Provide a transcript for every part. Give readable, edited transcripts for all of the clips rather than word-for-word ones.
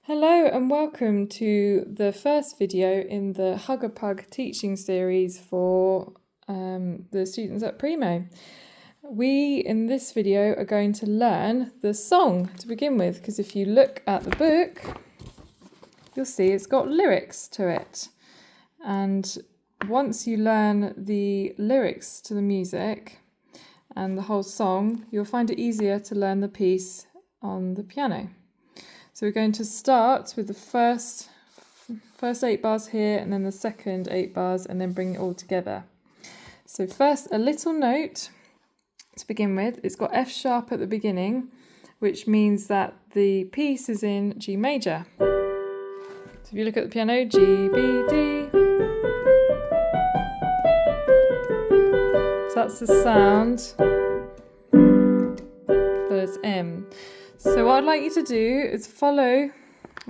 Hello and welcome to the first video in the Hug a Pug teaching series for the students at Primo. We, in this video, are going to learn the song to begin with, because if you look at the book, you'll see it's got lyrics to it. And once you learn the lyrics to the music and the whole song, you'll find it easier to learn the piece on the piano. So we're going to start with the first 8 bars here and then the second 8 bars and then bring it all together. So first, a little note to begin with. It's got F sharp at the beginning, which means that the piece is in G major. So if you look at the piano, G, B, D. So that's the sound, but it's M. So what I'd like you to do is follow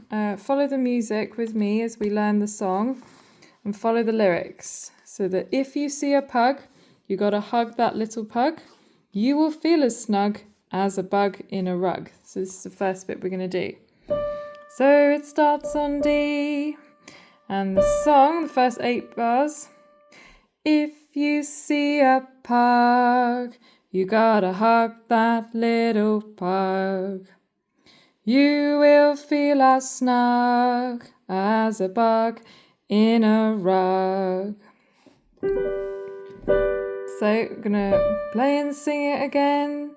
the music with me as we learn the song and follow the lyrics. So that if you see a pug, you got to hug that little pug. You will feel as snug as a bug in a rug. So this is the first bit we're going to do. So it starts on D, and the song, the first 8 bars. If you see a pug, you gotta hug that little pug. You will feel as snug as a bug in a rug. So I'm gonna play and sing it again.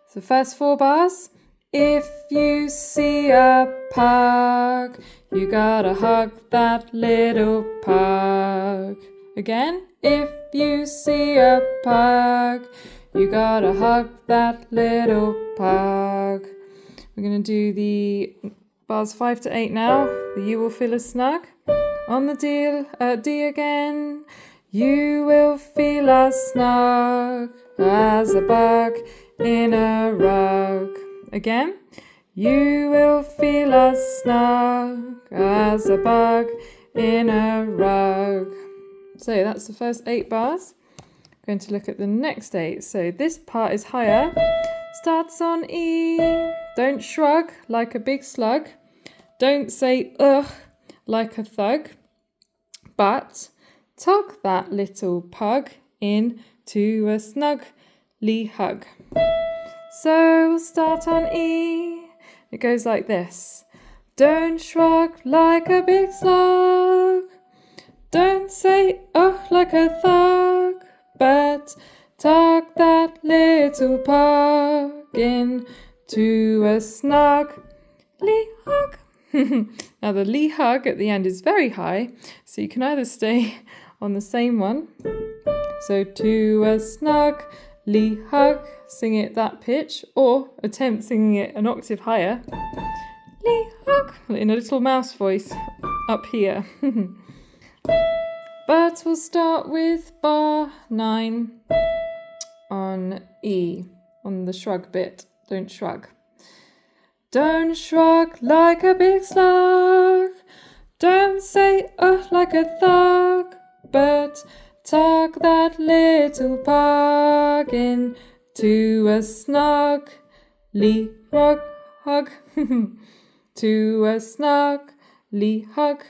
So first 4 bars. If you see a pug, you gotta hug that little pug. Again. If you see a pug, you gotta hug that little pug. We're going to do the bars 5 to 8 now. The you will feel as snug. On the D again. You will feel as snug as a bug in a rug. Again. You will feel as snug as a bug in a rug. So that's the first 8 bars. Going to look at the next 8. So this part is higher. Starts on E. Don't shrug like a big slug. Don't say ugh like a thug. But tug that little pug into a snugly hug. So we'll start on E. It goes like this. Don't shrug like a big slug. Don't say ugh like a thug. But tuck that little pug into a snugly hug. Now the lee hug at the end is very high, so you can either stay on the same one. So to a snugly hug, sing it that pitch, or attempt singing it an octave higher. Lee hug, in a little mouse voice up here. But we'll start with bar 9 on E, on the shrug bit. Don't shrug. Don't shrug like a big slug. Don't say like a thug. But tuck that little pug into a snugly hug. To a snugly hug.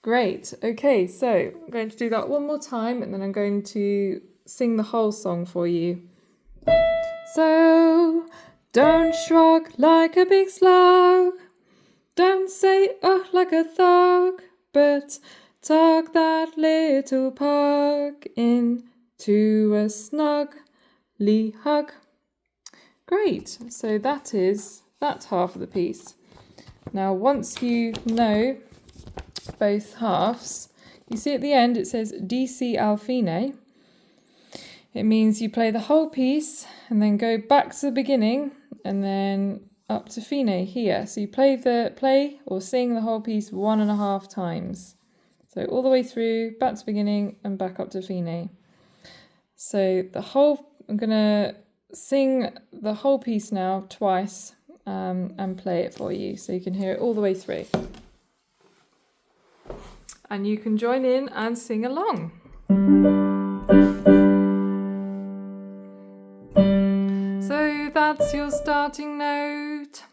Great. Okay, so I'm going to do that one more time and then I'm going to sing the whole song for you. So, don't shrug like a big slug. Don't say like a thug. But tuck that little pug into a snugly hug. Great. So that's half of the piece. Now, once you know both halves, you see at the end it says DC al fine. It means you play the whole piece and then go back to the beginning and then up to fine here. So you play or sing the whole piece 1.5 times. So all the way through, back to beginning and back up to fine. So I'm gonna sing the whole piece now twice and play it for you so you can hear it all the way through. And you can join in and sing along. So that's your starting note.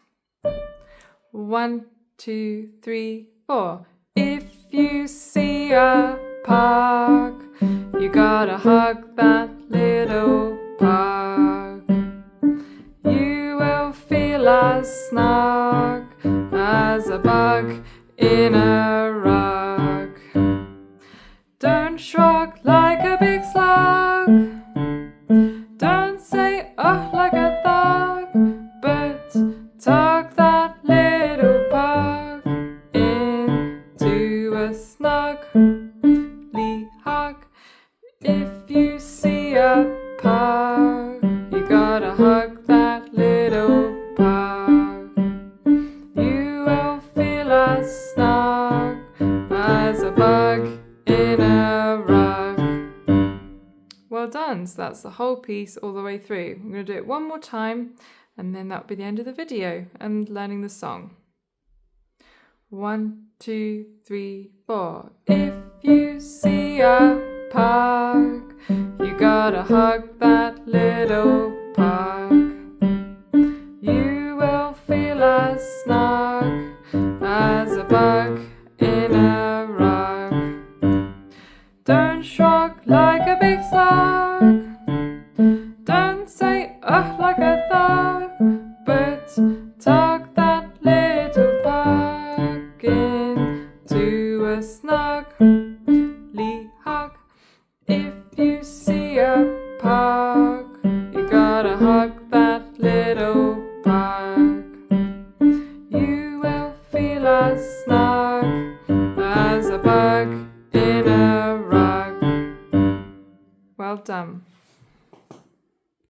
1, 2, 3, 4. If you see a pug, you gotta hug that little pug. You will feel as snug as a bug in a rug. Don't shrug like a big slug. Don't say oh like a thug, but tug that little pug into a snugly hug. If you see a pug, you gotta hug that little pug. You will feel as snug as a bug in a rug. Well done. So that's the whole piece all the way through. I'm going to do it one more time, and then that'll be the end of the video and learning the song. 1, 2, 3, 4. If you see a pug, you gotta hug that little pug. You will feel as snug as a bug in a rug. Don't shrug like a big slug. Don't say ugh like a thug, but tug that little pug into a snugly hug. If you see a pug, you gotta hug that